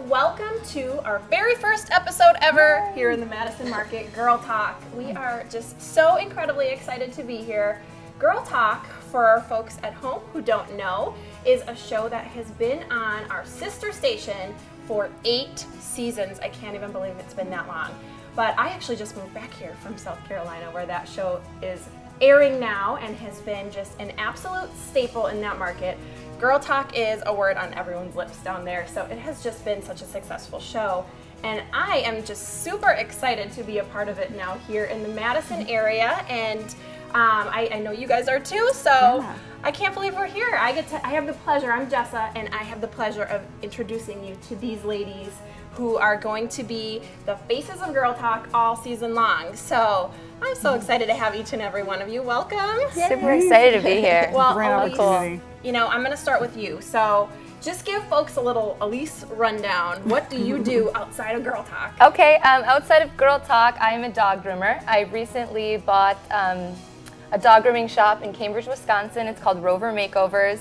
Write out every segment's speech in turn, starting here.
welcome to our very first episode ever here in the Madison Market, Girl Talk. We are just so incredibly excited to be here. Girl Talk, for our folks at home who don't know, is a show that has been on our sister station for 8 seasons. I can't even believe it's been that long. But I actually just moved back here from South Carolina, where that show is airing now and has been just an absolute staple in that market. Girl Talk is a word on everyone's lips down there, so it has just been such a successful show. And I am just super excited to be a part of it now here in the Madison area, and I know you guys are too, so I can't believe we're here. I have the pleasure, I'm Jessa, and I have the pleasure of introducing you to these ladies who are going to be the faces of Girl Talk all season long. So I'm so excited to have each and every one of you. Welcome. Yay. Super excited to be here. Well, Great opportunity. You know, I'm going to start with you. So just give folks a little Elise rundown. What do you do outside of Girl Talk? Okay, outside of Girl Talk, I am a dog groomer. I recently bought a dog grooming shop in Cambridge, Wisconsin. It's called Rover Makeovers.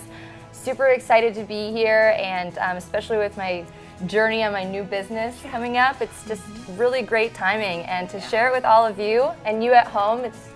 Super excited to be here, and especially with my journey on my new business coming up. It's just really great timing, and to share it with all of you and you at home, it's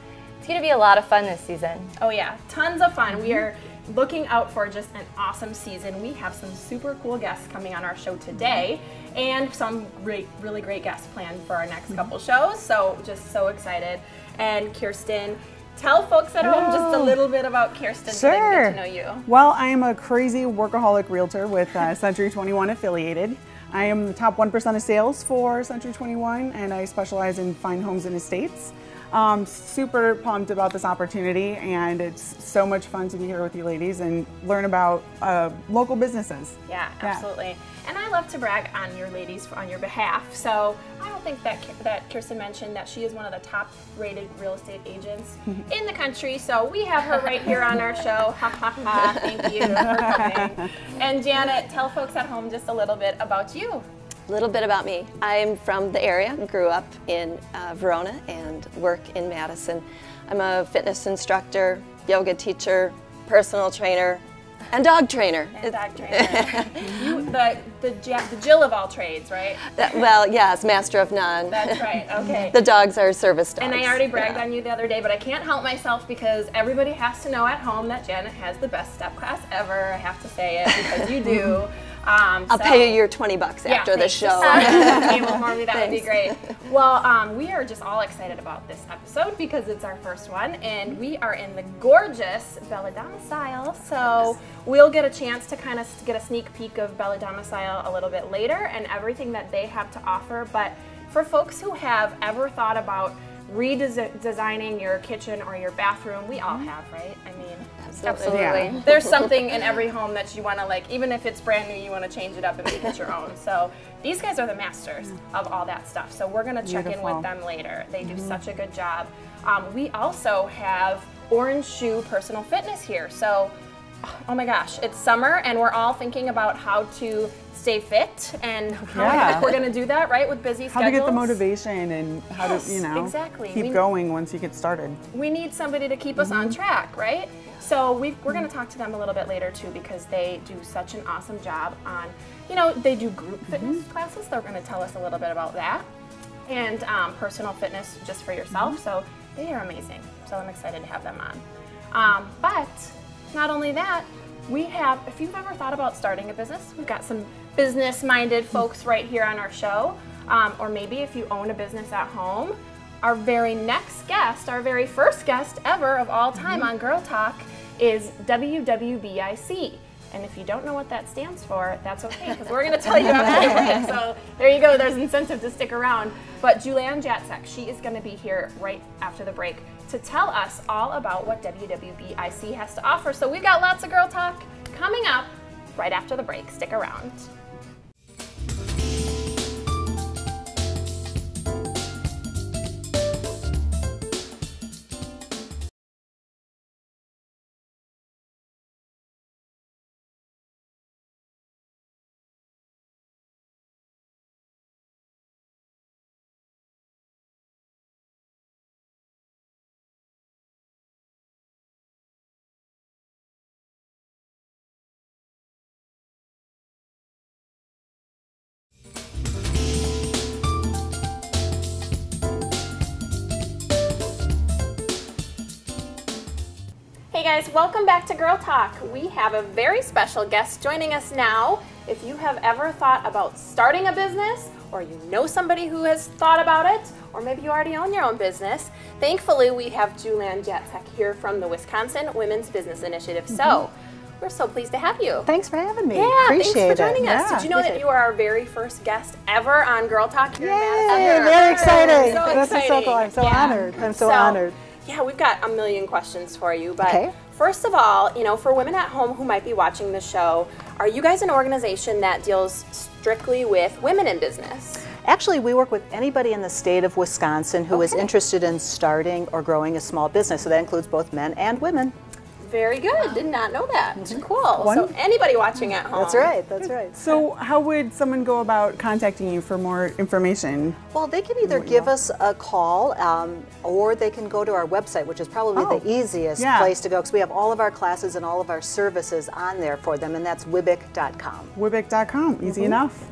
going to be a lot of fun this season. Oh yeah, tons of fun. We are looking out for just an awesome season. We have some super cool guests coming on our show today, and some really great guests planned for our next couple shows, so just so excited. And Kirsten, tell folks at home just a little bit about Kirsten so they can get to know you. Well, I am a crazy workaholic realtor with Century 21 affiliated. I am the top 1% of sales for Century 21, and I specialize in fine homes and estates. Super pumped about this opportunity, and it's so much fun to be here with you ladies and learn about local businesses. Yeah, absolutely. And I love to brag on your ladies on your behalf. So I don't think that Kirsten mentioned that she is one of the top rated real estate agents in the country. So we have her right here on our show. Ha ha ha. Thank you for coming. And Janet, tell folks at home just a little bit about you. A little bit about me. I'm from the area, grew up in Verona and work in Madison. I'm a fitness instructor, yoga teacher, personal trainer, and dog trainer. And dog trainer. You, the Jill of all trades, right? Well, yes, master of none. That's right, okay. The dogs are service dogs. And I already bragged on you the other day, but I can't help myself because everybody has to know at home that Janet has the best step class ever. I have to say it because you do. I'll pay you your $20 after the show. Table for me, that would be great. Well, we are just all excited about this episode because it's our first one, and we are in the gorgeous Bella Domicile. So we'll get a chance to kind of get a sneak peek of Bella Domicile a little bit later and everything that they have to offer. But for folks who have ever thought about redesigning your kitchen or your bathroom, we all have, right? I mean, absolutely. Yeah. There's something in every home that you want to, like, even if it's brand new, you want to change it up and make it your own. So these guys are the masters of all that stuff. So we're going to check in with them later. They do such a good job. We also have Orange Shoe Personal Fitness here. So, oh my gosh, it's summer and we're all thinking about how to stay fit, and we're going to do that, right, with busy schedules. How to get the motivation and how to, you know, keep going once you get started. We need somebody to keep us on track, right? So we're going to talk to them a little bit later too, because they do such an awesome job on, you know, they do group fitness classes. They're going to tell us a little bit about that, and personal fitness just for yourself. So they are amazing. So I'm excited to have them on. But not only that, we have, if you've ever thought about starting a business, we've got some business-minded folks right here on our show. Or maybe if you own a business at home, our very next guest, our very first guest ever of all time on Girl Talk is CW57. And if you don't know what that stands for, that's okay, because we're going to tell you after the break. So there you go, there's incentive to stick around. But Julann Jatczak, she is going to be here right after the break to tell us all about what CW57 has to offer. So we've got lots of Girl Talk coming up right after the break. Stick around. Hey guys, welcome back to Girl Talk. We have a very special guest joining us now. If you have ever thought about starting a business, or you know somebody who has thought about it, or maybe you already own your own business, thankfully we have Julann Jatczak here from the Wisconsin Women's Business Initiative. So, we're so pleased to have you. Thanks for having me. Yeah, Appreciate thanks for joining us. Yeah. Did you know that you are our very first guest ever on Girl Talk here in Madison? Yay, very exciting. So This is so exciting. cool. I'm so Yeah. honored. I'm so honored. Yeah, we've got a million questions for you, but Okay. first of all, you know, for women at home who might be watching the show, are you guys an organization that deals strictly with women in business? Actually, we work with anybody in the state of Wisconsin who is interested in starting or growing a small business. So that includes both men and women. Very good. Did not know that. Cool. So anybody watching at home. That's right. That's right. So how would someone go about contacting you for more information? Well, they can either give us a call or they can go to our website, which is probably the easiest place to go because we have all of our classes and all of our services on there for them, and that's wibic.com. Wibic.com, easy enough.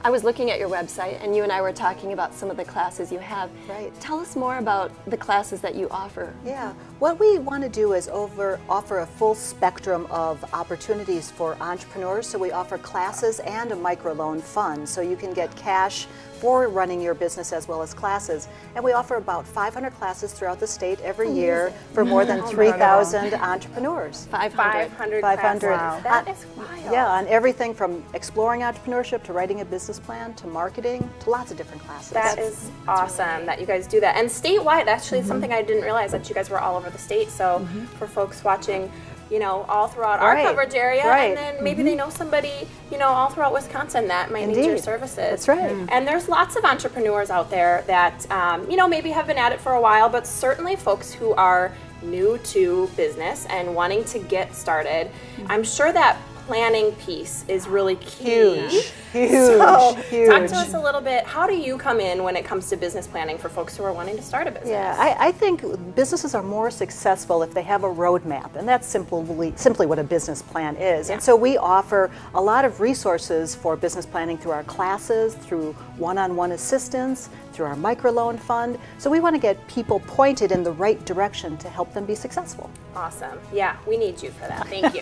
I was looking at your website, and you and I were talking about some of the classes you have. Right. Tell us more about the classes that you offer. Yeah, what we want to do is offer a full spectrum of opportunities for entrepreneurs. So we offer classes and a microloan fund, so you can get cash for running your business as well as classes. And we offer about 500 classes throughout the state every year for more than 3,000 entrepreneurs. 500 500. classes. That is wild. Yeah, on everything from exploring entrepreneurship to writing a business plan to marketing to lots of different classes. That is awesome that you guys do that. And statewide, actually, something I didn't realize that you guys were all over the state. So for folks watching, you know, all throughout our coverage area, and then maybe they know somebody, you know, all throughout Wisconsin that might need your services. That's right. And there's lots of entrepreneurs out there that, you know, maybe have been at it for a while, but certainly folks who are new to business and wanting to get started. I'm sure that planning piece is really key. Huge, So, huge. talk to us a little bit. How do you come in when it comes to business planning for folks who are wanting to start a business? Yeah, I think businesses are more successful if they have a roadmap, and that's simply what a business plan is. And so we offer a lot of resources for business planning through our classes, through one-on-one assistance, through our microloan fund. So we want to get people pointed in the right direction to help them be successful. Awesome. Yeah, we need you for that. Thank you.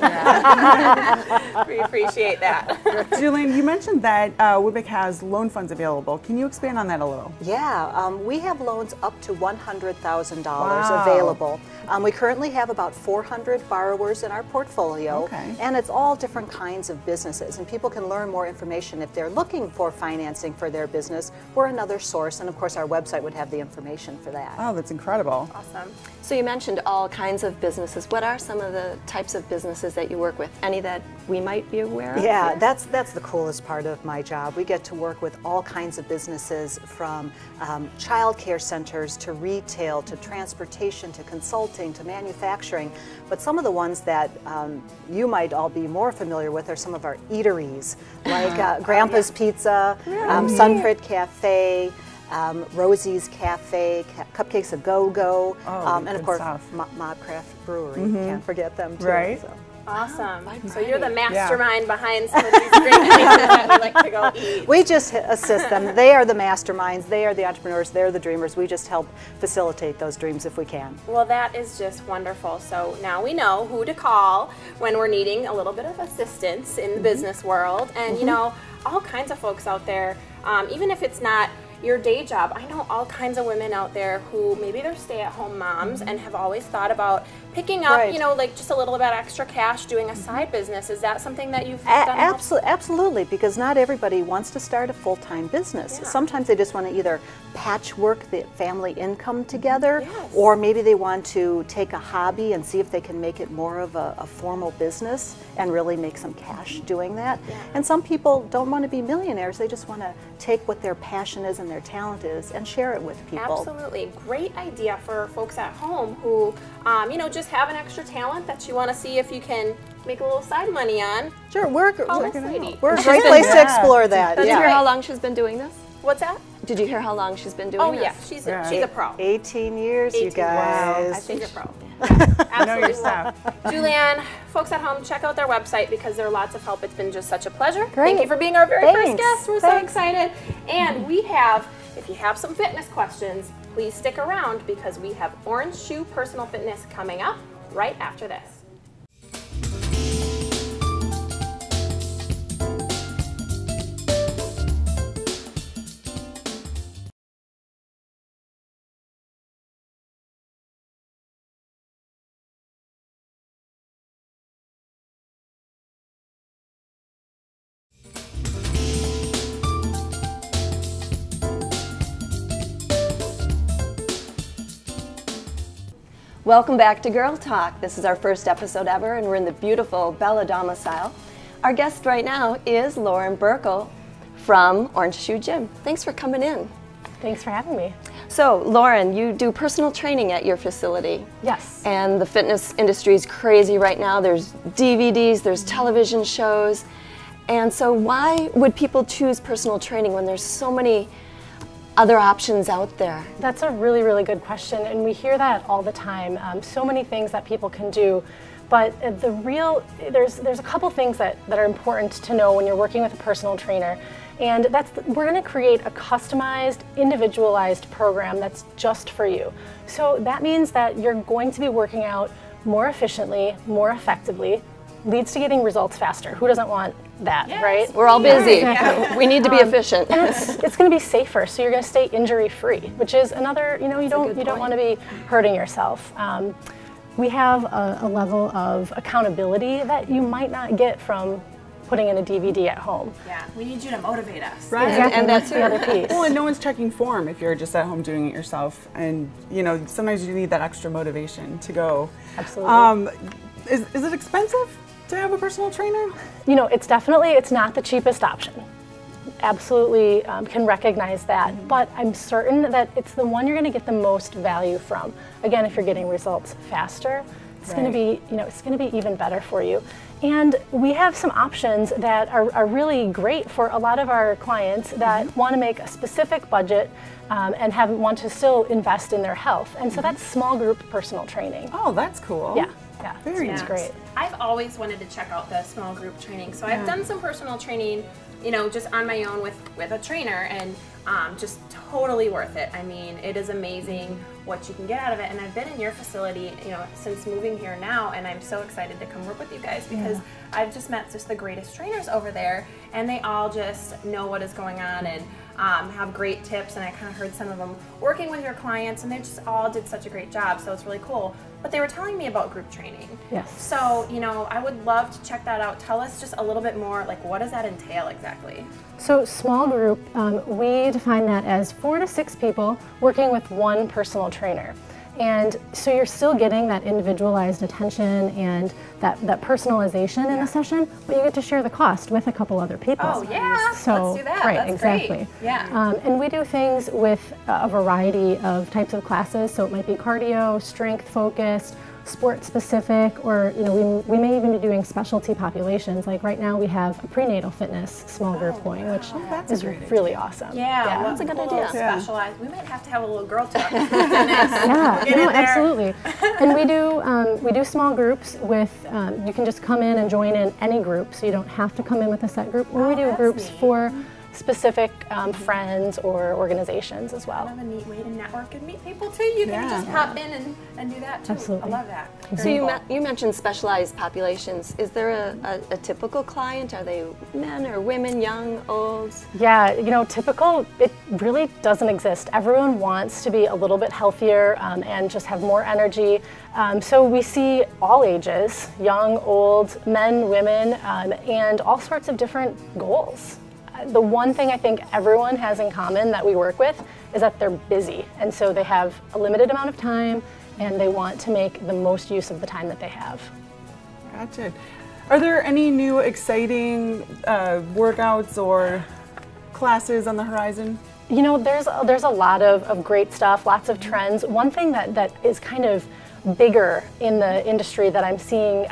We appreciate that. Julann, you mentioned that Wibic has loan funds available. Can you expand on that a little? Yeah, we have loans up to $100,000 available. We currently have about 400 borrowers in our portfolio, and it's all different kinds of businesses. And people can learn more information if they're looking for financing for their business. We're another source, and of course our website would have the information for that. Oh, that's incredible. Awesome. So you mentioned all kinds of businesses. What are some of the types of businesses that you work with? Any that we might be aware of? Yeah, that's the coolest part of my job. We get to work with all kinds of businesses, from child care centers to retail to transportation to consulting to manufacturing. But some of the ones that you might all be more familiar with are some of our eateries, like Grandpa's Pizza, Sunprint Cafe, Rosie's Cafe, Cupcakes A Go-Go, and of course Mobcraft Brewery. Can't forget them too. Right. So. Awesome. So you're the mastermind behind some of these great things that we like to go eat. We just assist them. They are the masterminds. They are the entrepreneurs. They're the dreamers. We just help facilitate those dreams if we can. Well, that is just wonderful. So now we know who to call when we're needing a little bit of assistance in the business world. And, you know, all kinds of folks out there, even if it's not your day job. I know all kinds of women out there who maybe they're stay-at-home moms and have always thought about picking up, you know, like just a little bit extra cash doing a side business. Is that something that you've done? Absolutely, because not everybody wants to start a full-time business. Sometimes they just want to either patchwork the family income together, or maybe they want to take a hobby and see if they can make it more of a formal business and really make some cash doing that. And some people don't want to be millionaires. They just want to take what their passion is and their talent is and share it with people. Absolutely. Great idea for folks at home who, you know, just have an extra talent that you want to see if you can make a little side money on. Sure, we're a great place to explore that. Did you hear how long she's been doing this? What's that? Did you hear how long she's been doing Oh, this? yeah, she's a pro. 18 years, 18 you guys. Wow. I think you're pro. You know your stuff. Julann, folks at home, check out their website because there are lots of help. It's been just such a pleasure. Great. Thank you for being our very first guest. We're so Thanks. excited. And we have, if you have some fitness questions, please stick around because we have Orange Shoe Personal Fitness coming up right after this. Welcome back to Girl Talk. This is our first episode ever, and we're in the beautiful Bella Domicile. Our guest right now is Lauren Birkel from Orange Shoe Gym. Thanks for coming in. Thanks for having me. So, Lauren, you do personal training at your facility. Yes. And the fitness industry is crazy right now. There's DVDs, there's television shows. And so why would people choose personal training when there's so many other options out there? That's a really, really good question, and we hear that all the time. So many things that people can do, but there's a couple things that are important to know when you're working with a personal trainer, and we're going to create a customized, individualized program that's just for you. So that means that you're going to be working out more efficiently, more effectively, leads to getting results faster. Who doesn't want that, right? We're all busy. Exactly. We need to be efficient. And it's going to be safer, so you're going to stay injury-free, which is another, you don't want to be hurting yourself. We have a level of accountability that you might not get from putting in a DVD at home. Yeah, we need you to motivate us. Right. Exactly. And that's the other piece. Well, and no one's checking form if you're just at home doing it yourself. And, sometimes you need that extra motivation to go. Absolutely. Is it expensive to have a personal trainer? It's not the cheapest option. Absolutely can recognize that, but I'm certain that it's the one you're going to get the most value from. Again, if you're getting results faster, it's going to be, it's going to be even better for you. And we have some options that are really great for a lot of our clients that want to make a specific budget and want to still invest in their health. And so that's small group personal training. Oh, that's cool. Yeah. Very It's nice. great. I've always wanted to check out the small group training. So I've done some personal training, just on my own with a trainer, and just totally worth it. I mean, it is amazing what you can get out of it. And I've been in your facility, since moving here now, and I'm so excited to come work with you guys because I've just met just the greatest trainers over there, and they all just know what is going on and have great tips. And I kind of heard some of them working with your clients, and they just all did such a great job. So it's really cool. But they were telling me about group training. Yes. So, I would love to check that out. Tell us just a little bit more, like, what does that entail exactly? So small group, we define that as 4 to 6 people working with one personal trainer. And so you're still getting that individualized attention and that personalization in the session, but you get to share the cost with a couple other people. Oh yeah, so, let's do that. Right, That's exactly. Great. Yeah. And we do things with a variety of types of classes. So it might be cardio, strength focused, sport specific, or we may even be doing specialty populations. Like right now we have a prenatal fitness small group going, which is really awesome. Yeah, that's a good idea. Specialized. We might have to have a little girl talk. Absolutely. And we do small groups with you can just come in and join in any group, so you don't have to come in with a set group. Or we do groups for specific friends or organizations as well. Kind of a neat way to network and meet people too. You can just pop in and do that too. Absolutely. I love that. So you mentioned specialized populations. Is there a typical client? Are they men or women, young, old? Yeah, typical, it really doesn't exist. Everyone wants to be a little bit healthier and just have more energy. So we see all ages, young, old, men, women, and all sorts of different goals. The one thing I think everyone has in common that we work with is that they're busy, and so they have a limited amount of time and they want to make the most use of the time that they have. Gotcha. Are there any new exciting workouts or classes on the horizon? There's a lot of great stuff, lots of trends. One thing that is kind of bigger in the industry that I'm seeing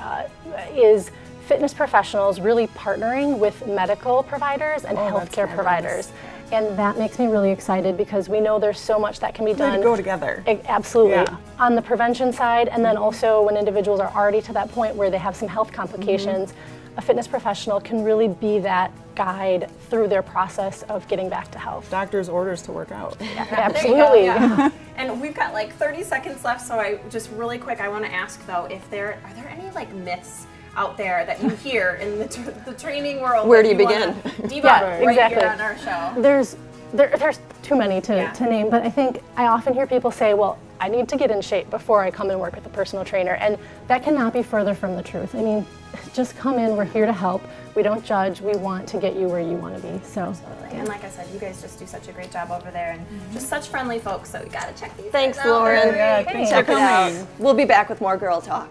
is fitness professionals really partnering with medical providers and healthcare providers. And that makes me really excited because we know there's so much that can be done. They go together. Absolutely. Yeah. On the prevention side, and then also when individuals are already to that point where they have some health complications, a fitness professional can really be that guide through their process of getting back to health. Doctor's orders to work out. Absolutely. Yeah. And we've got like 30 seconds left, so I just really quick, I want to ask though, are there any like myths out there that you hear in the training world? Where do you begin? Debug Yeah, right exactly. here on our show. There's too many to name, but I think I often hear people say, well, I need to get in shape before I come and work with a personal trainer, and that cannot be further from the truth. I mean, just come in, we're here to help. We don't judge, we want to get you where you want to be. So. Absolutely. And like I said, you guys just do such a great job over there, and just such friendly folks, so we gotta check these Thanks, guys out. Lauren. Yeah, thanks for Check it out. coming. We'll be back with more Girl Talk.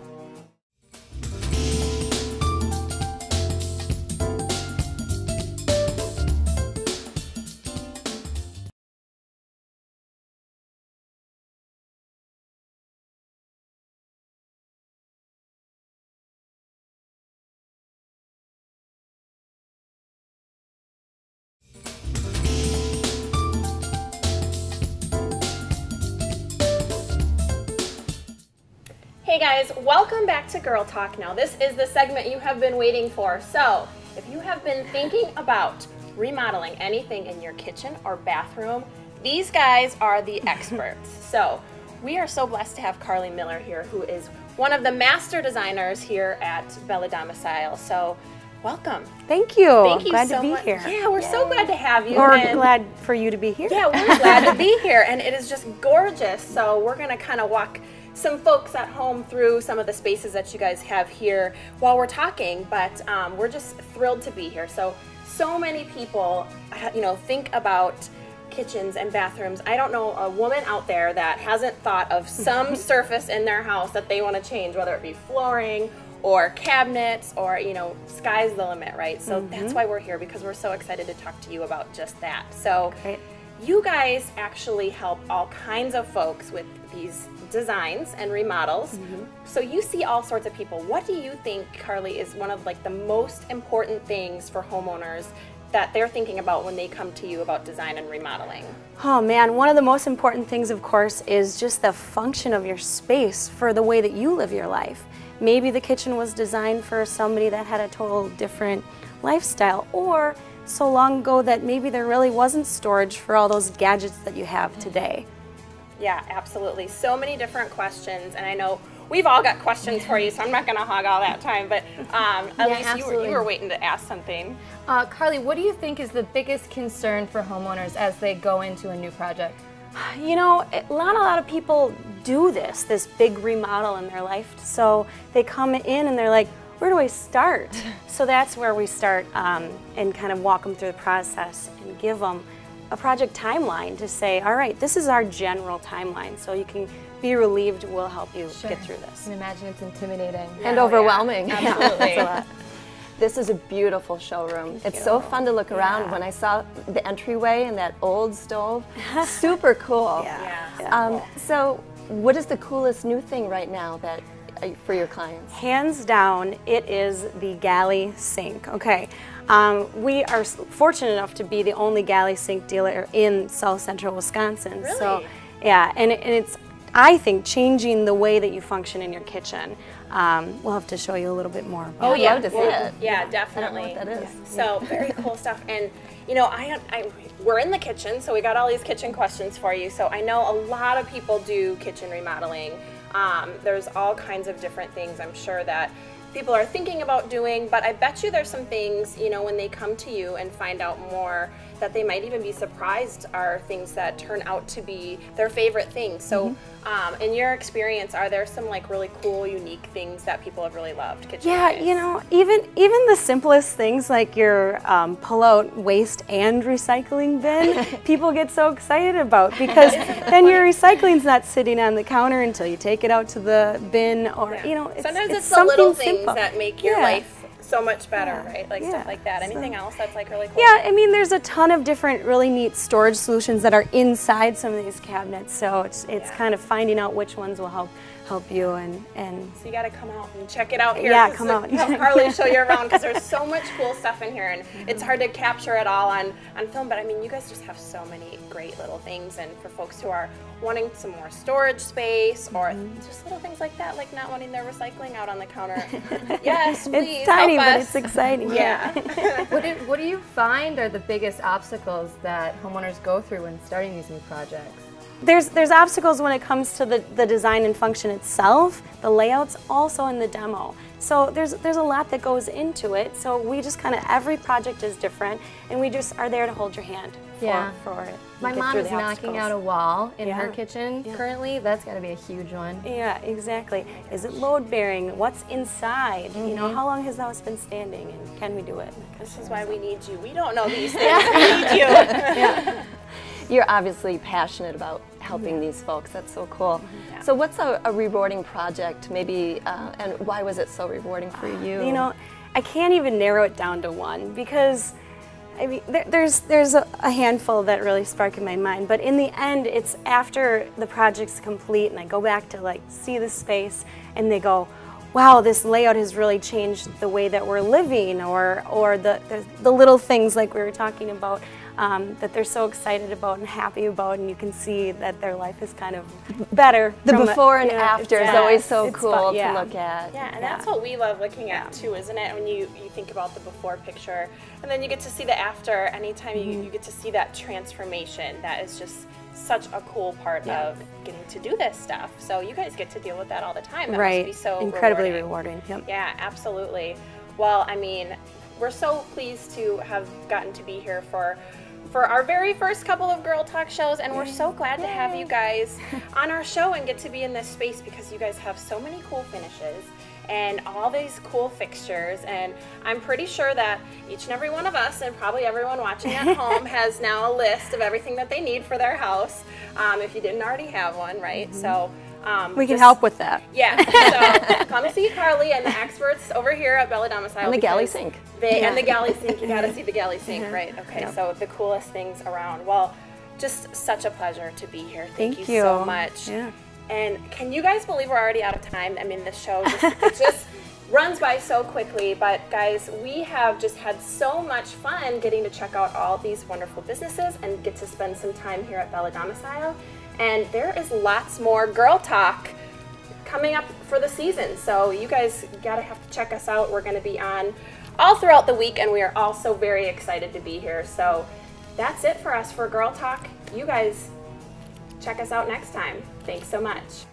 Hey guys, welcome back to Girl Talk. Now this is the segment you have been waiting for. So if you have been thinking about remodeling anything in your kitchen or bathroom, these guys are the experts. So we are so blessed to have Carly Miller here, who is one of the master designers here at Domicile. So welcome. Thank you. Thank you glad so to be much. here. Yeah, we're so glad to have you. Or and glad for you to be here. yeah, we're glad to be here, and it is just gorgeous. So we're gonna kind of walk some folks at home through some of the spaces that you guys have here while we're talking, but we're just thrilled to be here. So many people, think about kitchens and bathrooms. I don't know a woman out there that hasn't thought of some surface in their house that they want to change, whether it be flooring or cabinets or, sky's the limit, right? So that's why we're here, because we're so excited to talk to you about just that. So Great. you guys actually help all kinds of folks with these designs and remodels. So you see all sorts of people. What do you think, Carly, is one of the most important things for homeowners that they're thinking about when they come to you about design and remodeling? Oh man, one of the most important things, of course, is just the function of your space for the way that you live your life. Maybe the kitchen was designed for somebody that had a total different lifestyle, or so long ago that maybe there really wasn't storage for all those gadgets that you have today. Yeah, absolutely. So many different questions, and I know we've all got questions for you, so I'm not going to hog all that time, but Elise, you were waiting to ask something. Carly, what do you think is the biggest concern for homeowners as they go into a new project? A lot of people do this big remodel in their life, so they come in and they're like, where do I start? So that's where we start and kind of walk them through the process and give them a project timeline to say, all right, this is our general timeline, so you can be relieved. We'll help you get through this. I can imagine it's intimidating. And overwhelming. Yeah, absolutely. It's a lot. This is a beautiful showroom. It's so fun to look around. When I saw the entryway and that old stove, super cool. So what is the coolest new thing right now that for your clients? Hands down, it is the galley sink. Okay, we are fortunate enough to be the only galley sink dealer in South Central Wisconsin. Really? So, yeah, and it's, I think, changing the way that you function in your kitchen. We'll have to show you a little bit more. Oh I'd yeah, love to see it. Yeah, definitely. I don't know what that is. So very cool stuff. And we're in the kitchen, so we got all these kitchen questions for you. So I know a lot of people do kitchen remodeling. There's all kinds of different things I'm sure that people are thinking about doing, but I bet you there's some things, when they come to you and find out more, that they might even be surprised are things that turn out to be their favorite things. So in your experience, are there some really cool, unique things that people have really loved? Yeah, even the simplest things like your pull-out waste and recycling bin, people get so excited about, because then your recycling's not sitting on the counter until you take it out to the bin, or sometimes it's the something little things simple that make your life so much better, right? Stuff like that. Anything else that's really cool? Yeah, I mean, there's a ton of different really neat storage solutions that are inside some of these cabinets, so it's kind of finding out which ones will help help you and So you got to come out and check it out here. Yeah, come out. Have Carly show you around because there's so much cool stuff in here, and it's hard to capture it all on film. But I mean, you guys just have so many great little things, and for folks who are wanting some more storage space or just little things like that, like not wanting their recycling out on the counter. Yes, please. it's tiny, help but us. it's exciting. Yeah. What do you find are the biggest obstacles that homeowners go through when starting these new projects? There's obstacles when it comes to the design and function itself, the layouts, also in the demo. So there's a lot that goes into it. So we just kind of, every project is different, and we just are there to hold your hand for it. My mom is knocking out a wall in her kitchen currently. That's got to be a huge one. Yeah, exactly. Is it load bearing? What's inside? You know, how long has the house been standing, and can we do it? This is why we need you. We don't know these things. We need you. You're obviously passionate about helping these folks. That's so cool. So what's a rewarding project, maybe, and why was it so rewarding for you? You know, I can't even narrow it down to one, because I mean, there's a handful that really spark in my mind, but in the end, it's after the project's complete and I go back to like see the space and they go, wow, this layout has really changed the way that we're living, or the little things like we were talking about that they're so excited about and happy about, and you can see that their life is kind of better. The before and after is always so it's cool fun, to look at. Yeah, and that's what we love looking at too, isn't it? When you think about the before picture, and then you get to see the after. Anytime you get to see that transformation, that is just such a cool part of getting to do this stuff. So you guys get to deal with that all the time. That must be so incredibly rewarding. Yeah, absolutely. Well, I mean, we're so pleased to have gotten to be here for our very first couple of Girl Talk shows, and we're so glad to have you guys on our show and get to be in this space, because you guys have so many cool finishes and all these cool fixtures, and I'm pretty sure that each and every one of us, and probably everyone watching at home, has now a list of everything that they need for their house, if you didn't already have one, right? So we can help with that. Yeah, so come see Carly and the experts over here at Bella Domicile. And the galley sink. And the galley sink, you gotta see the galley sink, right? Okay, so the coolest things around. Well, just such a pleasure to be here. Thank you so much. Yeah. And can you guys believe we're already out of time? I mean, the show just runs by so quickly, but guys, we have just had so much fun getting to check out all these wonderful businesses and get to spend some time here at Bella Domicile. And there is lots more Girl Talk coming up for the season, so you guys gotta have to check us out. We're gonna be on all throughout the week, and we are all so very excited to be here. So that's it for us for Girl Talk. You guys check us out next time. Thanks so much.